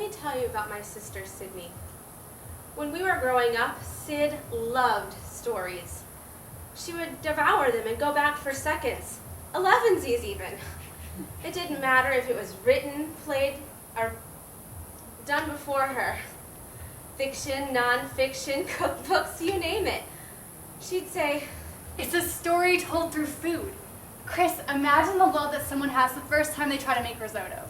me tell you about my sister, Sydney. When we were growing up, Sid loved stories. She would devour them and go back for seconds, 11sies even. It didn't matter if it was written, played, or done before her. Fiction, non-fiction, cookbooks, you name it. She'd say, "It's a story told through food." Chris, imagine the love that someone has the first time they try to make risotto.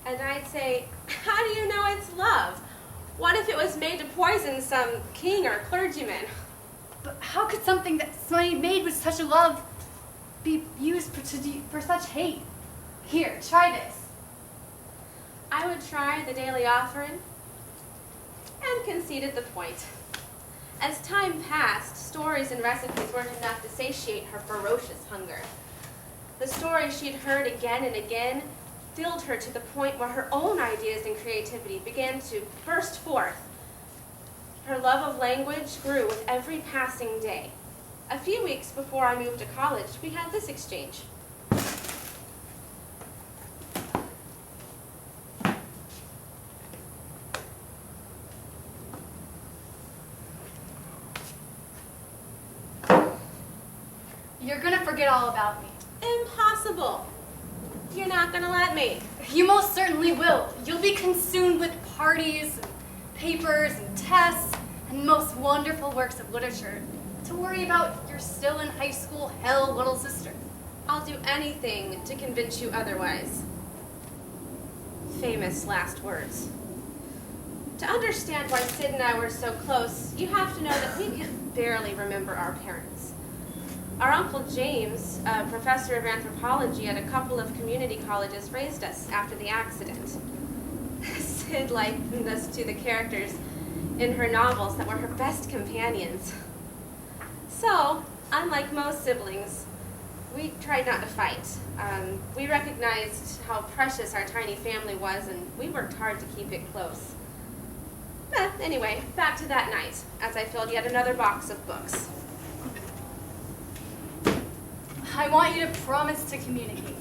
And I'd say, how do you know it's love? What if it was made to poison some king or clergyman? But how could something that somebody made with such a love be used for such hate? Here, try this. I would try the daily offering and conceded the point. As time passed, stories and recipes weren't enough to satiate her ferocious hunger. The stories she'd heard again and again filled her to the point where her own ideas and creativity began to burst forth. Her love of language grew with every passing day. A few weeks before I moved to college, we had this exchange. You're gonna forget all about me. Impossible. You're not gonna let me. You most certainly will. You'll be consumed with parties and papers and tests and most wonderful works of literature to worry about your still in high school hell little sister. I'll do anything to convince you otherwise. Famous last words. To understand why Sid and I were so close, you have to know that we can barely remember our parents. Our Uncle James, a professor of anthropology at a couple of community colleges, raised us after the accident. Sid likened us to the characters in her novels that were her best companions. So, unlike most siblings, we tried not to fight. We recognized how precious our tiny family was, and we worked hard to keep it close. Anyway, back to that night, as I filled yet another box of books. I want you to promise to communicate.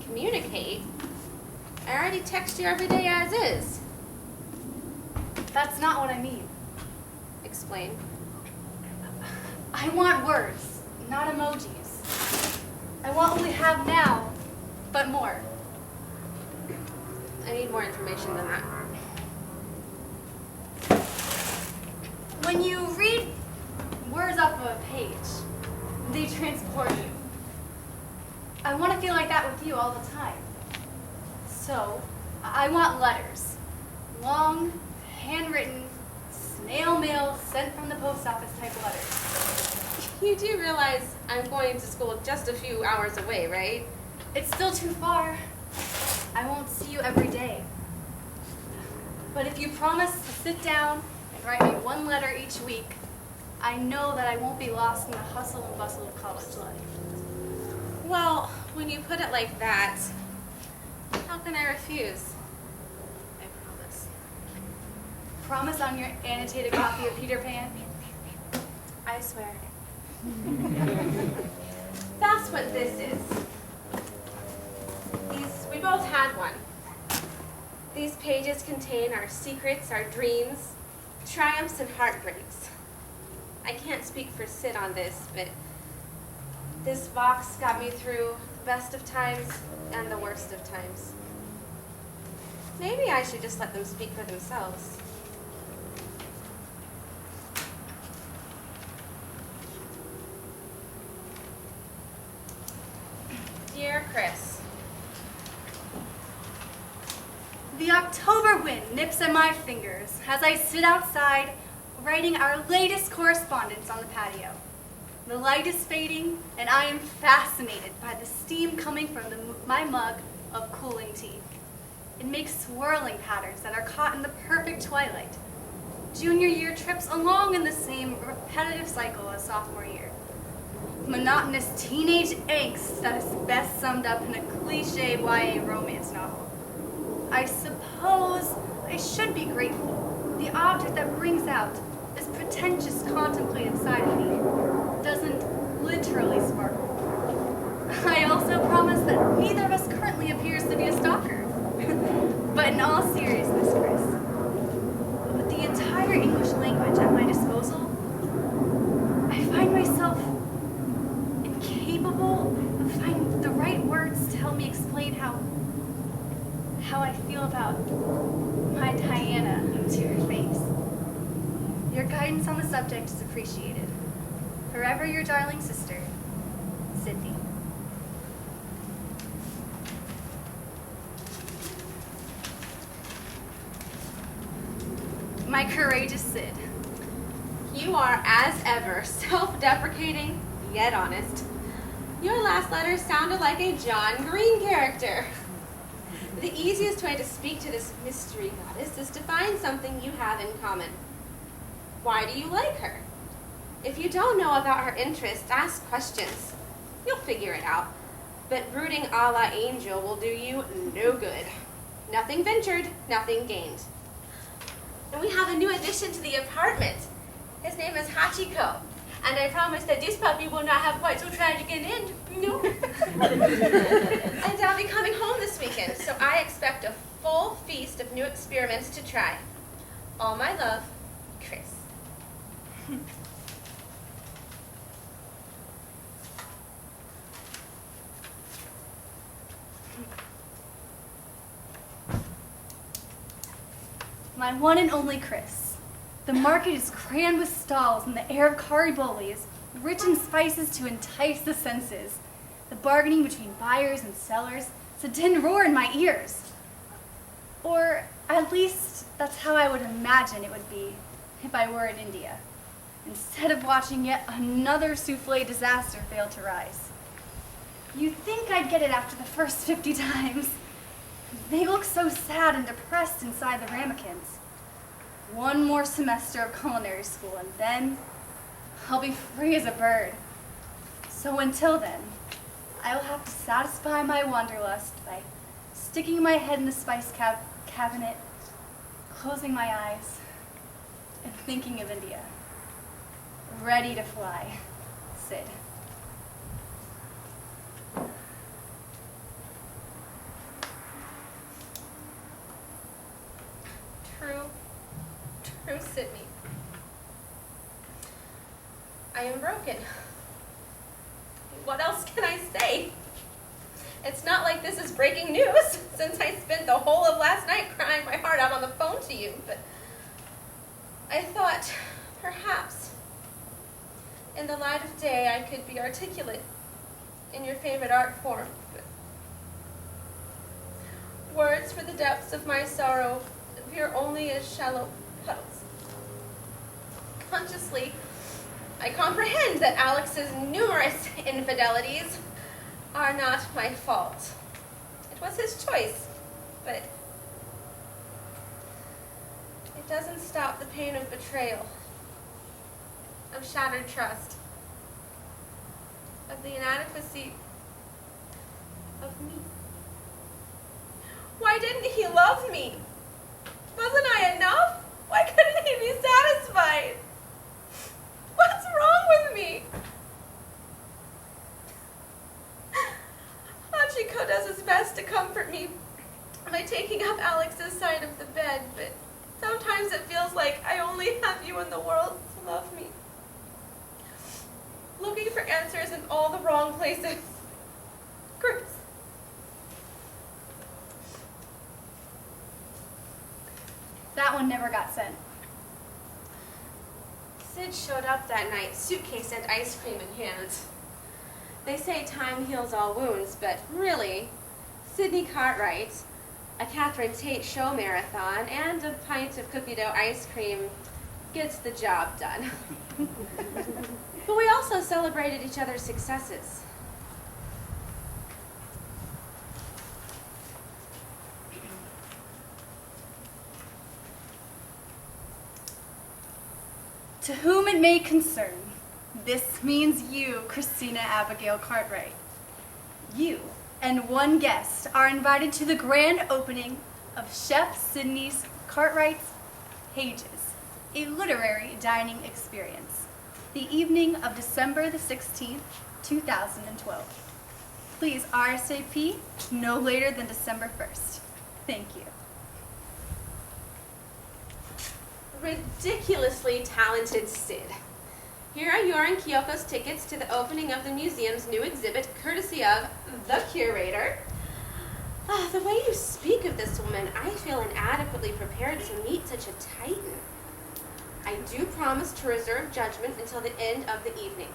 Communicate? I already text you every day as is. That's not what I mean. Explain. I want words, not emojis. I want what we have now, but more. I need more information than that. When you read words off of a page, they transport you. I want to feel like that with you all the time. So, I want letters. Long, handwritten, snail mail sent from the post office type letters. You do realize I'm going to school just a few hours away, right? It's still too far. I won't see you every day. But if you promise to sit down and write me one letter each week, I know that I won't be lost in the hustle and bustle of college life. Well, when you put it like that, how can I refuse? I promise. Promise on your annotated copy of Peter Pan? I swear. That's what this is. We both had one. These pages contain our secrets, our dreams, triumphs, and heartbreaks. I can't speak for Sid on this, but this box got me through the best of times and the worst of times. Maybe I should just let them speak for themselves. Dear Chris, the October wind nips at my fingers as I sit outside writing our latest correspondence on the patio. The light is fading, and I am fascinated by the steam coming from my mug of cooling tea. It makes swirling patterns that are caught in the perfect twilight. Junior year trips along in the same repetitive cycle as sophomore year. Monotonous teenage angst that is best summed up in a cliché YA romance novel. I suppose I should be grateful. The object that brings out this pretentious contemplative side of me doesn't literally sparkle. I also promise that neither of us currently appears to be a stalker. But in all seriousness, Chris, with the entire English language at my disposal, I find myself incapable of finding the right words to help me explain how I feel about my Diana to your face. Your guidance on the subject is appreciated. Forever your darling sister, Sydney. My courageous Sid. You are, as ever, self-deprecating, yet honest. Your last letter sounded like a John Green character. The easiest way to speak to this mystery goddess is to find something you have in common. Why do you like her? If you don't know about her interests, ask questions. You'll figure it out. But brooding a la Angel will do you no good. Nothing ventured, nothing gained. And we have a new addition to the apartment. His name is Hachiko. And I promise that this puppy will not have quite so tragic an end, you know? And I'll be coming home this weekend, so I expect a full feast of new experiments to try. All my love, Chris. My one and only Chris. The market is crammed with stalls, and the air of Kariboli is rich in spices to entice the senses. The bargaining between buyers and sellers is a din roar in my ears. Or at least that's how I would imagine it would be if I were in India, instead of watching yet another souffle disaster fail to rise. You'd think I'd get it after the first 50 times. They look so sad and depressed inside the ramekins. One more semester of culinary school, and then I'll be free as a bird. So until then, I will have to satisfy my wanderlust by sticking my head in the spice cabinet, closing my eyes, and thinking of India. Ready to fly, Sid. True, Sydney. I am broken. What else can I say? It's not like this is breaking news, since I spent the whole of last night crying my heart out on the phone to you, but I thought perhaps in the light of day I could be articulate in your favorite art form. But words for the depths of my sorrow appear only as shallow puddles. Consciously, I comprehend that Alex's numerous infidelities are not my fault. It was his choice, but it doesn't stop the pain of betrayal, of shattered trust, of the inadequacy of me. Why didn't he love me? Wasn't I enough? Why couldn't he be satisfied? What's wrong with me? Hachiko does his best to comfort me by taking up Alex's side of the bed, but sometimes it feels like I only have you in the world to love me. Looking for answers in all the wrong places. Chris. That one never got sent. Sid showed up that night, suitcase and ice cream in hand. They say time heals all wounds, but really, Sydney Cartwright, a Catherine Tate show marathon, and a pint of cookie dough ice cream gets the job done. But we also celebrated each other's successes. To whom it may concern, this means you, Christina Abigail Cartwright. You and one guest are invited to the grand opening of Chef Sydney Cartwright's Pages, a literary dining experience, the evening of December the 16th, 2012. Please RSVP no later than December 1st. Thank you. ridiculously talented Sid. Here are your and Kyoko's tickets to the opening of the museum's new exhibit, courtesy of the curator. The way you speak of this woman, I feel inadequately prepared to meet such a titan. I do promise to reserve judgment until the end of the evening.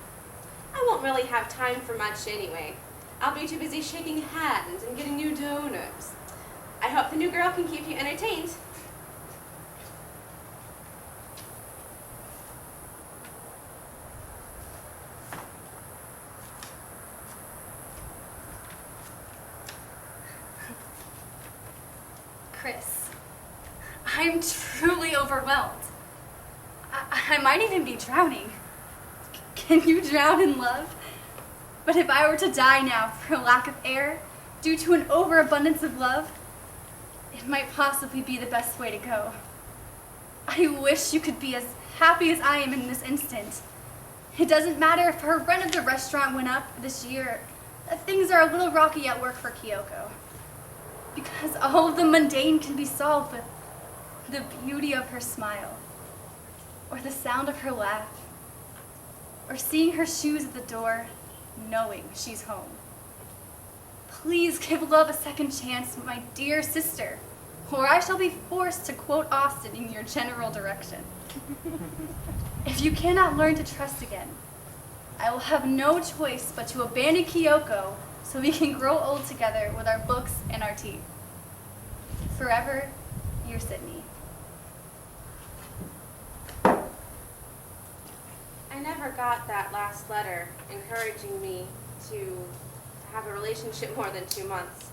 I won't really have time for much anyway. I'll be too busy shaking hands and getting new donors. I hope the new girl can keep you entertained. Chris, I'm truly overwhelmed. I might even be drowning. Can you drown in love? But if I were to die now for a lack of air due to an overabundance of love, it might possibly be the best way to go. I wish you could be as happy as I am in this instant. It doesn't matter if her rent of the restaurant went up this year. Things are a little rocky at work for Kyoko. Because all of the mundane can be solved with the beauty of her smile, or the sound of her laugh, or seeing her shoes at the door, knowing she's home. Please give love a second chance, my dear sister, or I shall be forced to quote Austin in your general direction. If you cannot learn to trust again, I will have no choice but to abandon Kyoko so we can grow old together with our books and our tea. Forever, your Sydney. I never got that last letter encouraging me to have a relationship more than 2 months.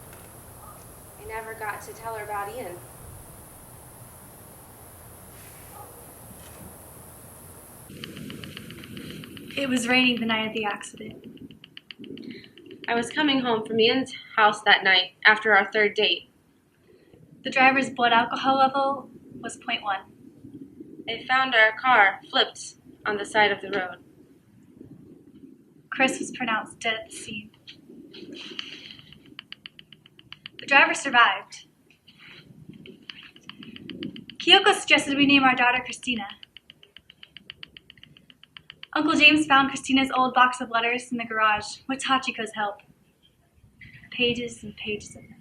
I never got to tell her about Ian. It was raining the night of the accident. I was coming home from Ian's house that night after our 3rd date. The driver's blood alcohol level was 0.1. They found our car flipped on the side of the road. Chris was pronounced dead at the scene. The driver survived. Kyoko suggested we name our daughter Christina. Uncle James found Christina's old box of letters in the garage with Hachiko's help. Pages and pages of them.